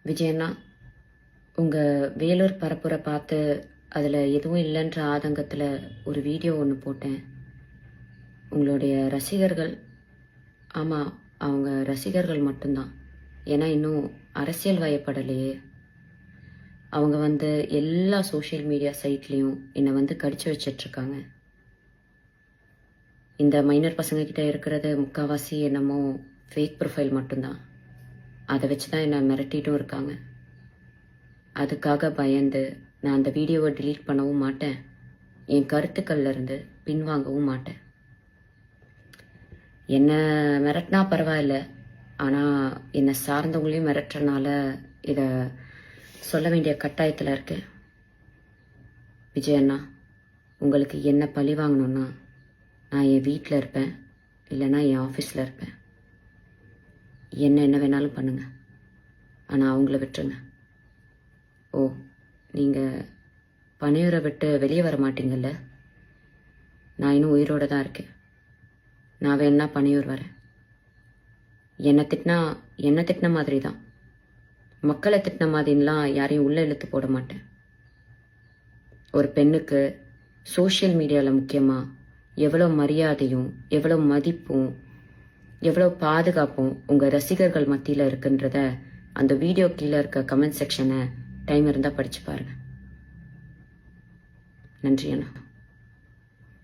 விஜயண்ணா, உங்கள் வேலூர் பரப்புரை பார்த்து அதில் எதுவும் இல்லைன்ற ஆதங்கத்தில் ஒரு வீடியோ ஒன்று போட்டேன். உங்களுடைய ரசிகர்கள், ஆமாம், அவங்க ரசிகர்கள் மட்டும்தான். ஏன்னா இன்னும் அரசியல் வயப்படலையே. அவங்க எல்லா சோஷியல் மீடியா சைட்லேயும் என்னை கடிச்சு வச்சிட்ருக்காங்க. இந்த மைனர் பசங்கக்கிட்ட இருக்கிறது முக்கால்வாசி என்னமோ ஃபேக் ப்ரொஃபைல் மட்டும்தான். அதை வச்சு தான் என்னை மிரட்டிட்டும் இருக்காங்க. அதுக்காக பயந்து நான் அந்த வீடியோவை டிலீட் பண்ணவும் மாட்டேன், என் கருத்துக்கள்ல இருந்து பின்வாங்கவும் மாட்டேன். என்னை மிரட்டினா பரவாயில்ல, ஆனால் என்னை சார்ந்தவங்களையும் மிரட்டுறனால இதை சொல்ல வேண்டிய கட்டாயத்தில் இருக்கேன். விஜயண்ணா, உங்களுக்கு என்ன பழி வாங்கணும்னா நான் என் வீட்டில் இருப்பேன், இல்லைன்னா என் ஆஃபீஸில் இருப்பேன். என்ன வேணாலும் பண்ணுங்க, ஆனால் அவங்கள விட்டுருங்க. ஓ, நீங்கள் பனையூரை விட்டு வெளியே வர மாட்டீங்கல்ல? நான் இன்னும் உயிரோடு தான் இருக்கேன். நான் வேணா பனையூர் வரேன். என்னை திட்டின மாதிரி தான், மக்களை திட்டின மாதிரிலாம் யாரையும் உள்ளே இழுத்து போட மாட்டேன். ஒரு பெண்ணுக்கு சோஷியல் மீடியாவில் முக்கியமாக எவ்வளோ மரியாதையும் எவ்வளோ மதிப்பும் எவ்வளோ பாதுகாப்பும் உங்கள் ரசிகர்கள் மத்தியில் இருக்குன்றத அந்த வீடியோ கீழே இருக்க கமெண்ட் செக்ஷனை டைம் இருந்தால் படித்து பாருங்கள். நன்றி அண்ணா.